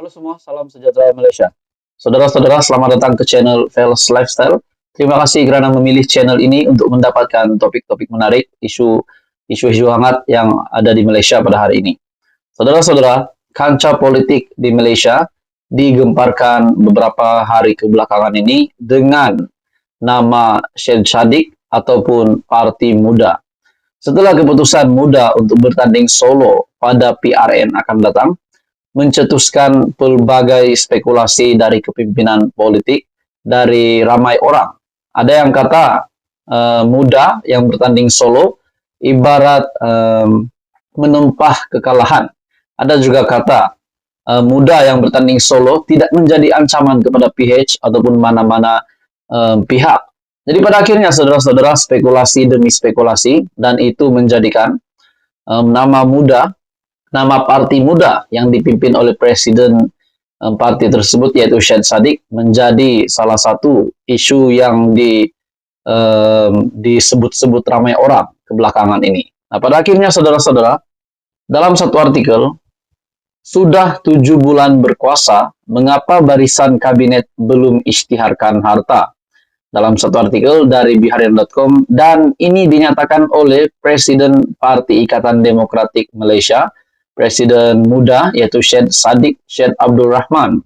Halo semua, salam sejahtera Malaysia. Saudara-saudara, selamat datang ke channel Vels Lifestyle. Terima kasih kerana memilih channel ini untuk mendapatkan topik-topik menarik, isu-isu hangat yang ada di Malaysia pada hari ini. Saudara-saudara, kancah politik di Malaysia digemparkan beberapa hari kebelakangan ini dengan nama Syed Saddiq ataupun Parti Muda. Setelah keputusan Muda untuk bertanding solo pada PRN akan datang, mencetuskan pelbagai spekulasi dari kepimpinan politik dari ramai orang. Ada yang kata Muda yang bertanding solo ibarat menumpah kekalahan. Ada juga kata Muda yang bertanding solo tidak menjadi ancaman kepada PH ataupun mana-mana pihak. Jadi pada akhirnya saudara-saudara spekulasi demi spekulasi dan itu menjadikan nama Parti Muda yang dipimpin oleh Presiden parti tersebut yaitu Syed Saddiq menjadi salah satu isu yang disebut-sebut ramai orang kebelakangan ini. Nah, pada akhirnya saudara-saudara, dalam satu artikel, sudah 7 bulan berkuasa, mengapa barisan kabinet belum isytiharkan harta? Dalam satu artikel dari biharian.com, dan ini dinyatakan oleh Presiden Parti Ikatan Demokratik Malaysia, Presiden Muda yaitu Syed Saddiq Syed Abdul Rahman.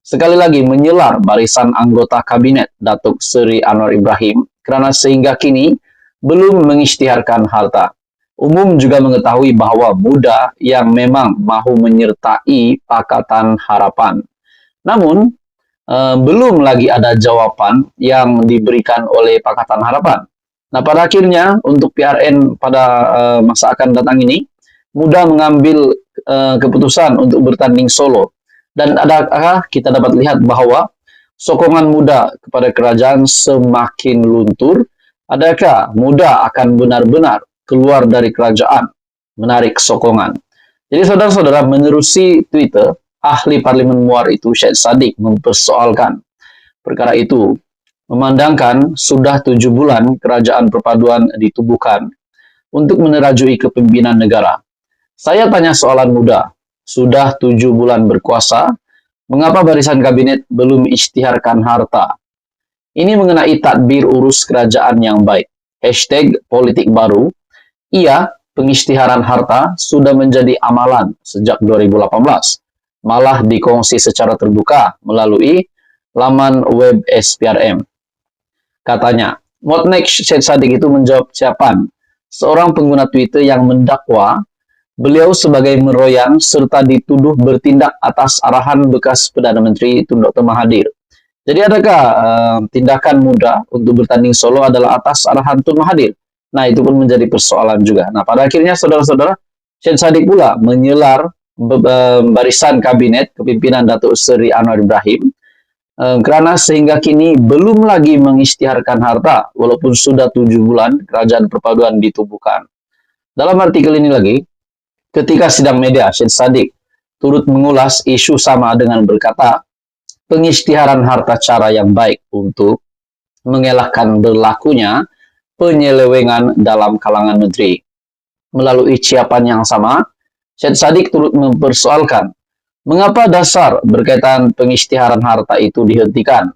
Sekali lagi menyelar barisan anggota kabinet Datuk Seri Anwar Ibrahim kerana sehingga kini belum mengisytiharkan harta. Umum juga mengetahui bahawa Muda yang memang mahu menyertai Pakatan Harapan. Namun, belum lagi ada jawapan yang diberikan oleh Pakatan Harapan. Nah, pada akhirnya untuk PRN pada masa akan datang ini, Muda mengambil keputusan untuk bertanding solo. Dan adakah kita dapat lihat bahawa sokongan Muda kepada kerajaan semakin luntur? Adakah Muda akan benar-benar keluar dari kerajaan, menarik sokongan? Jadi saudara-saudara, menerusi Twitter, ahli Parlimen Muar itu Syed Saddiq mempersoalkan perkara itu, memandangkan sudah 7 bulan kerajaan perpaduan ditubuhkan untuk menerajui kepimpinan negara. Saya tanya soalan mudah, sudah 7 bulan berkuasa, mengapa barisan kabinet belum isytiharkan harta? Ini mengenai tadbir urus kerajaan yang baik. Hashtag politik baru, iya, pengisytiharan harta sudah menjadi amalan sejak 2018. Malah dikongsi secara terbuka melalui laman web SPRM. Katanya, what next? Syed Saddiq itu menjawab siapan, seorang pengguna Twitter yang mendakwa beliau sebagai meroyan serta dituduh bertindak atas arahan bekas Perdana Menteri Tun Dr. Mahathir. Jadi adakah tindakan Muda untuk bertanding solo adalah atas arahan Tun Mahathir? Nah, itu pun menjadi persoalan juga. Nah, pada akhirnya saudara-saudara, Syed Saddiq pula menyelar barisan kabinet kepimpinan Datuk Seri Anwar Ibrahim kerana sehingga kini belum lagi mengisytiharkan harta walaupun sudah 7 bulan kerajaan perpaduan ditubuhkan. Dalam artikel ini lagi, ketika sidang media, Syed Saddiq turut mengulas isu sama dengan berkata, pengisytiharan harta cara yang baik untuk mengelakkan berlakunya penyelewengan dalam kalangan menteri. Melalui ciapan yang sama, Syed Saddiq turut mempersoalkan, mengapa dasar berkaitan pengisytiharan harta itu dihentikan?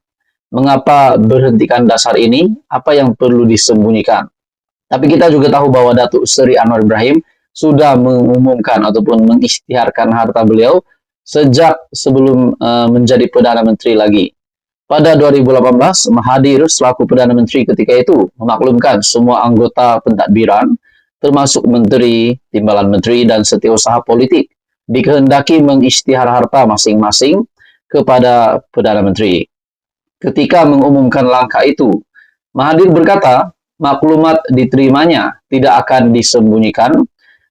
Mengapa berhentikan dasar ini? Apa yang perlu disembunyikan? Tapi kita juga tahu bahwa Datuk Seri Anwar Ibrahim sudah mengumumkan ataupun mengisytiharkan harta beliau sejak sebelum menjadi Perdana Menteri lagi. Pada 2018, Mahathir selaku Perdana Menteri ketika itu memaklumkan semua anggota pentadbiran, termasuk menteri, timbalan menteri dan setiausaha politik, dikehendaki mengisytihar harta masing-masing kepada Perdana Menteri. Ketika mengumumkan langkah itu, Mahathir berkata, maklumat diterimanya tidak akan disembunyikan,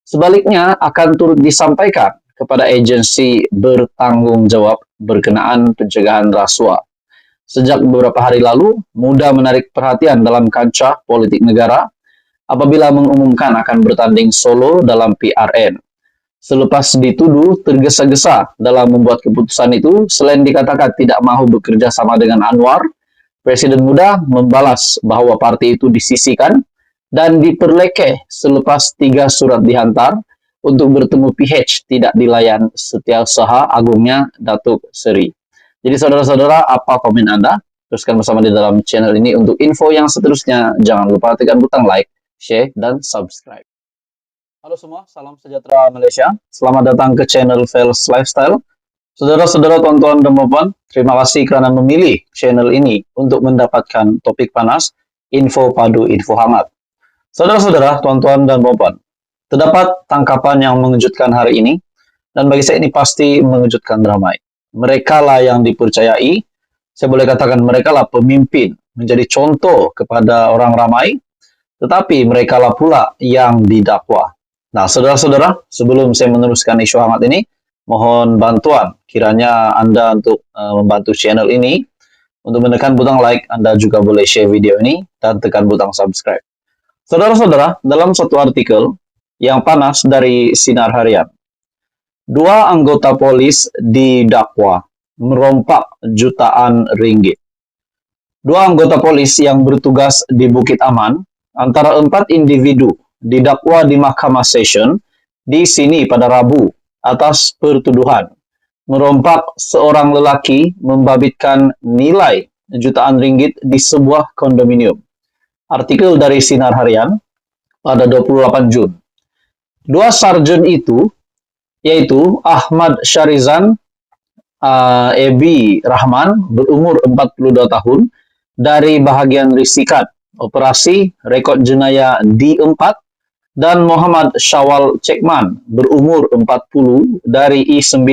sebaliknya akan turut disampaikan kepada agensi bertanggung jawab berkenaan pencegahan rasuah. Sejak beberapa hari lalu, Muda menarik perhatian dalam kancah politik negara apabila mengumumkan akan bertanding solo dalam PRN. Selepas dituduh tergesa-gesa dalam membuat keputusan itu, selain dikatakan tidak mahu bekerja sama dengan Anwar, Presiden Muda membalas bahawa parti itu disisihkan dan diperlekeh selepas 3 surat dihantar untuk bertemu PH tidak dilayan Setiausaha Agungnya Datuk Seri. Jadi saudara-saudara, apa komen Anda? Teruskan bersama di dalam channel ini. Untuk info yang seterusnya, jangan lupa tekan butang like, share, dan subscribe. Halo semua, salam sejahtera Malaysia. Selamat datang ke channel Fels Lifestyle. Saudara-saudara, tuan-tuan dan puan, terima kasih kerana memilih channel ini untuk mendapatkan topik panas, info padu, info hangat. Saudara-saudara, tuan-tuan dan puan, terdapat tangkapan yang mengejutkan hari ini, dan bagi saya ini pasti mengejutkan ramai. Mereka lah yang dipercayai, saya boleh katakan mereka lah pemimpin, menjadi contoh kepada orang ramai, tetapi mereka lah pula yang didakwa. Nah, saudara-saudara, sebelum saya meneruskan isu hangat ini, mohon bantuan kiranya Anda untuk membantu channel ini. Untuk menekan butang like, Anda juga boleh share video ini dan tekan butang subscribe. Saudara-saudara, dalam satu artikel yang panas dari Sinar Harian, 2 anggota polis didakwa merompak jutaan ringgit. 2 anggota polis yang bertugas di Bukit Aman, antara 4 individu didakwa di Mahkamah Session di sini pada Rabu atas pertuduhan merompak seorang lelaki membabitkan nilai jutaan ringgit di sebuah kondominium. Artikel dari Sinar Harian pada 28 Jun. 2 sarjan itu, yaitu Ahmad Syarizan Ebi Rahman berumur 42 tahun dari bahagian Risikat Operasi Rekod Jenayah D4 dan Muhammad Syawal Cekman berumur 40 dari I9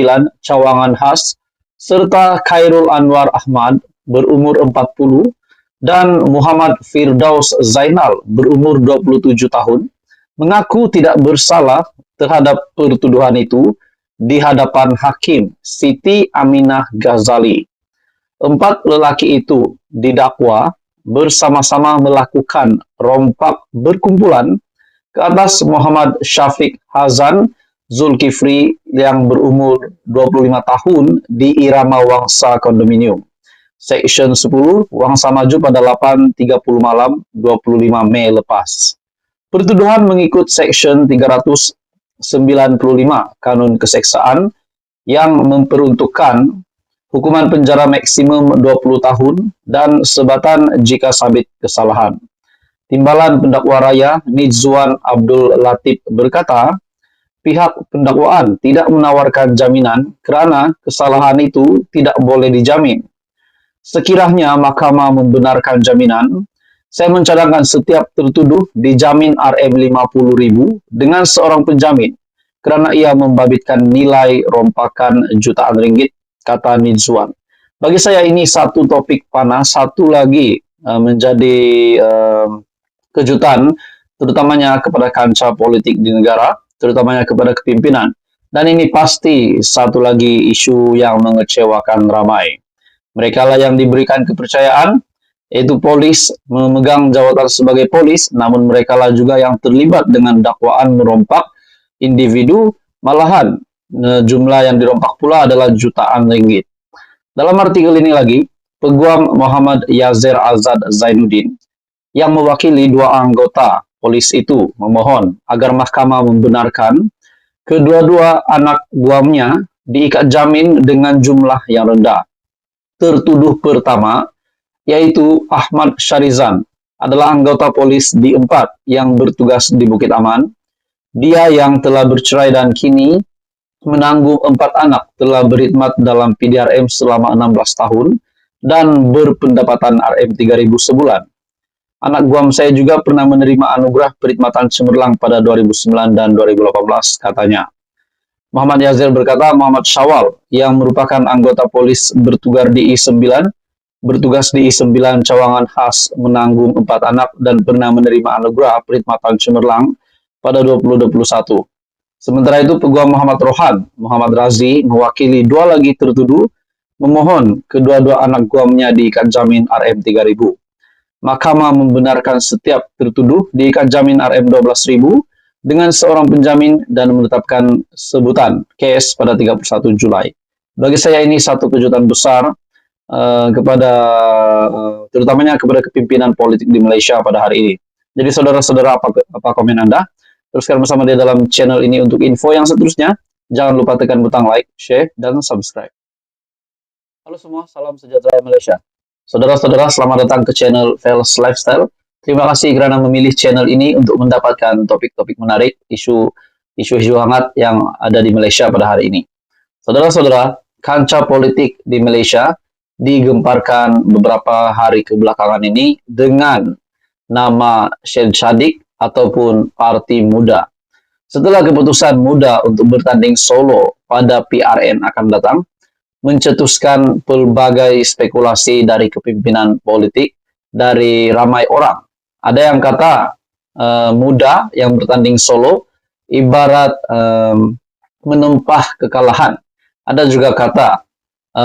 Cawangan Khas serta Khairul Anwar Ahmad berumur 40 dan Muhammad Firdaus Zainal berumur 27 tahun mengaku tidak bersalah terhadap pertuduhan itu di hadapan Hakim Siti Aminah Ghazali. 4 lelaki itu didakwa bersama-sama melakukan rompak berkumpulan ke atas Muhammad Syafiq Hazan Zulkifli yang berumur 25 tahun di Irama Wangsa Kondominium. Section 10 Wangsa Maju pada 8.30 malam 25 Mei lepas. Pertuduhan mengikut Section 395 Kanun Keseksaan yang memperuntukkan hukuman penjara maksimum 20 tahun dan sebatan jika sabit kesalahan. Timbalan Pendakwa Raya Nizwan Abdul Latif berkata, pihak pendakwaan tidak menawarkan jaminan kerana kesalahan itu tidak boleh dijamin. Sekiranya mahkamah membenarkan jaminan, saya mencadangkan setiap tertuduh dijamin RM50.000 dengan seorang penjamin kerana ia membabitkan nilai rompakan jutaan ringgit, kata Nizwan. Bagi saya ini satu topik panas, satu lagi menjadi kejutan, terutamanya kepada kancah politik di negara, terutamanya kepada kepimpinan. Dan ini pasti satu lagi isu yang mengecewakan ramai. Mereka lah yang diberikan kepercayaan, yaitu polis memegang jawatan sebagai polis, namun mereka lah juga yang terlibat dengan dakwaan merompak individu, malahan jumlah yang dirompak pula adalah jutaan ringgit. Dalam artikel ini lagi, Peguam Muhammad Yazir Azad Zainuddin yang mewakili 2 anggota polis itu memohon agar mahkamah membenarkan kedua-dua anak guamnya diikat jamin dengan jumlah yang rendah. Tertuduh pertama, yaitu Ahmad Syarizan, adalah anggota polis D4 yang bertugas di Bukit Aman. Dia yang telah bercerai dan kini menanggung 4 anak telah berkhidmat dalam PDRM selama 16 tahun dan berpendapatan RM3.000 sebulan. Anak guam saya juga pernah menerima anugerah perkhidmatan cemerlang pada 2009 dan 2018, katanya. Muhammad Yazir berkata Muhammad Syawal yang merupakan anggota polis bertugas di I9 Cawangan Khas menanggung 4 anak dan pernah menerima anugerah perkhidmatan cemerlang pada 2021. Sementara itu, Peguam Muhammad Rohan, Muhammad Razi, mewakili 2 lagi tertuduh, memohon kedua-dua anak guamnya diikat jamin RM3.000. Mahkamah membenarkan setiap tertuduh diikat jamin RM12.000 dengan seorang penjamin dan menetapkan sebutan kes pada 31 Julai. Bagi saya ini satu kejutan besar kepada terutamanya kepada kepimpinan politik di Malaysia pada hari ini. Jadi saudara-saudara, apa komen Anda? Teruskan bersama dia dalam channel ini untuk info yang seterusnya. Jangan lupa tekan butang like, share, dan subscribe. Halo semua, salam sejahtera Malaysia. Saudara-saudara, selamat datang ke channel Vels Lifestyle. Terima kasih kerana memilih channel ini untuk mendapatkan topik-topik menarik, isu hangat yang ada di Malaysia pada hari ini. Saudara-saudara, kancah politik di Malaysia digemparkan beberapa hari kebelakangan ini dengan nama Syed Saddiq ataupun Parti Muda. Setelah keputusan Muda untuk bertanding solo pada PRN akan datang, mencetuskan pelbagai spekulasi dari kepimpinan politik dari ramai orang. Ada yang kata Muda yang bertanding solo ibarat menempah kekalahan. Ada juga kata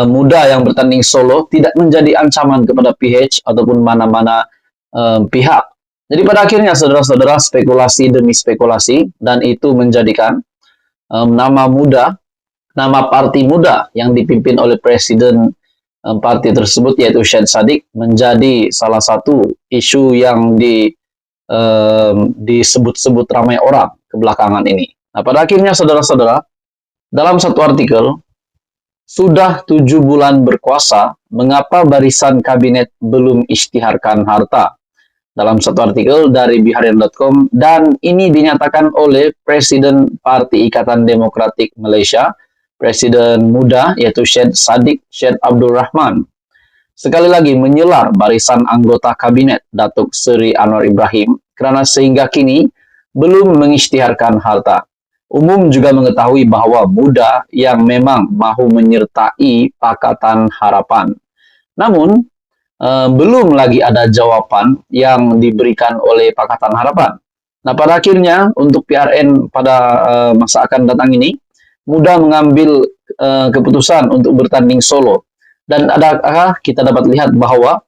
Muda yang bertanding solo tidak menjadi ancaman kepada PH ataupun mana-mana pihak. Jadi pada akhirnya saudara-saudara spekulasi demi spekulasi dan itu menjadikan nama Parti Muda yang dipimpin oleh Presiden parti tersebut yaitu Syed Saddiq menjadi salah satu isu yang disebut-sebut ramai orang kebelakangan ini. Nah, pada akhirnya saudara-saudara, dalam satu artikel, sudah 7 bulan berkuasa, mengapa barisan kabinet belum isytiharkan harta? Dalam satu artikel dari biharian.com, dan ini dinyatakan oleh Presiden Parti Ikatan Demokratik Malaysia, Presiden Muda, yaitu Syed Saddiq Syed Abdul Rahman. Sekali lagi menyelar barisan anggota kabinet Datuk Seri Anwar Ibrahim kerana sehingga kini belum mengisytiharkan harta. Umum juga mengetahui bahawa Muda yang memang mahu menyertai Pakatan Harapan. Namun, belum lagi ada jawapan yang diberikan oleh Pakatan Harapan. Nah, pada akhirnya untuk PRN pada masa akan datang ini, Muda mengambil keputusan untuk bertanding solo. Dan adakah kita dapat lihat bahawa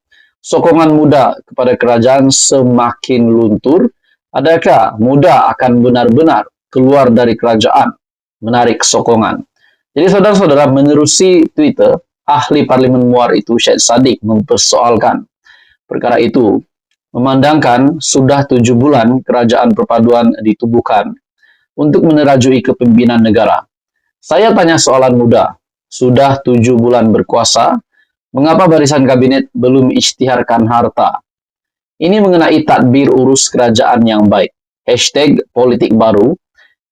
sokongan Muda kepada kerajaan semakin luntur? Adakah Muda akan benar-benar keluar dari kerajaan, menarik sokongan? Jadi saudara-saudara, menerusi Twitter, ahli Parlimen Muar itu Syed Saddiq mempersoalkan perkara itu, memandangkan sudah 7 bulan kerajaan perpaduan ditubuhkan untuk menerajui kepimpinan negara. Saya tanya soalan mudah, sudah 7 bulan berkuasa, mengapa barisan kabinet belum isytiharkan harta? Ini mengenai tadbir urus kerajaan yang baik. #politik baru,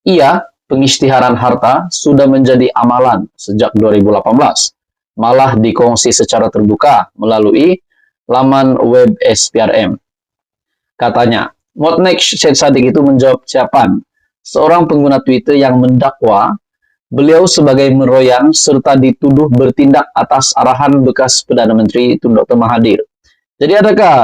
iya, pengisytiharan harta sudah menjadi amalan sejak 2018. Malah dikongsi secara terbuka melalui laman web SPRM. Katanya, Motnek Syed Saddiq itu menjawab ucapan seorang pengguna Twitter yang mendakwa beliau sebagai meroyan serta dituduh bertindak atas arahan bekas Perdana Menteri Tun Dr. Mahathir. Jadi adakah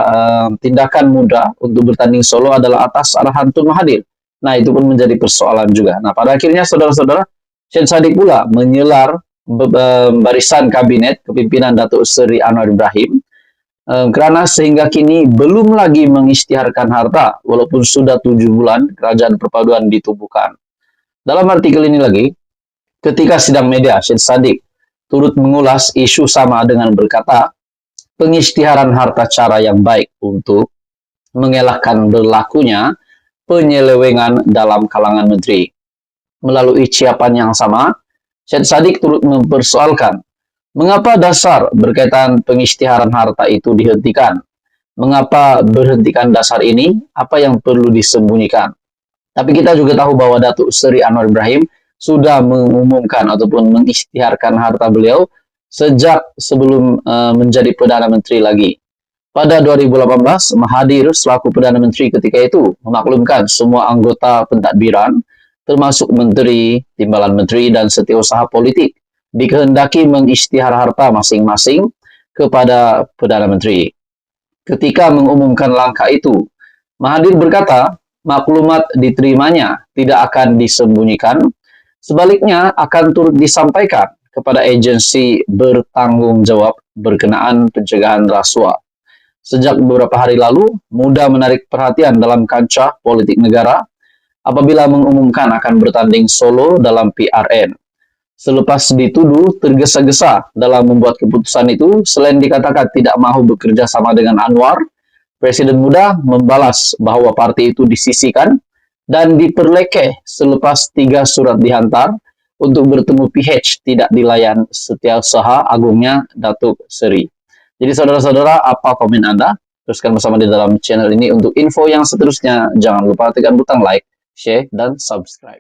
tindakan Muda untuk bertanding solo adalah atas arahan Tun Mahathir? Nah, itu pun menjadi persoalan juga. Nah, pada akhirnya saudara-saudara, Syed Saddiq pula menyelar barisan kabinet kepimpinan Datuk Seri Anwar Ibrahim kerana sehingga kini belum lagi mengisytiharkan harta walaupun sudah 7 bulan kerajaan perpaduan ditubuhkan. Dalam artikel ini lagi, ketika sidang media, Syed Saddiq turut mengulas isu sama dengan berkata, pengisytiharan harta cara yang baik untuk mengelakkan berlakunya penyelewengan dalam kalangan menteri. Melalui ucapan yang sama, Syed Saddiq turut mempersoalkan mengapa dasar berkaitan pengisytiharan harta itu dihentikan. Mengapa berhentikan dasar ini? Apa yang perlu disembunyikan? Tapi kita juga tahu bahwa Datuk Seri Anwar Ibrahim sudah mengumumkan ataupun mengisytiharkan harta beliau sejak sebelum menjadi Perdana Menteri lagi. Pada 2018, Mahathir selaku Perdana Menteri ketika itu memaklumkan semua anggota pentadbiran termasuk menteri, timbalan menteri dan setiausaha politik dikehendaki mengisytihar harta masing-masing kepada Perdana Menteri. Ketika mengumumkan langkah itu, Mahathir berkata, maklumat diterimanya tidak akan disembunyikan, sebaliknya akan turut disampaikan kepada agensi bertanggung jawab berkenaan pencegahan rasuah. Sejak beberapa hari lalu, Muda menarik perhatian dalam kancah politik negara apabila mengumumkan akan bertanding solo dalam PRN. Selepas dituduh tergesa-gesa dalam membuat keputusan itu, selain dikatakan tidak mahu bekerja sama dengan Anwar, Presiden Muda membalas bahawa parti itu disisihkan dan diperlekeh selepas 3 surat dihantar untuk bertemu PH tidak dilayan Setiausaha Agungnya Datuk Seri. Jadi saudara-saudara, apa komen Anda? Teruskan bersama di dalam channel ini. Untuk info yang seterusnya, jangan lupa tekan butang like, share, dan subscribe.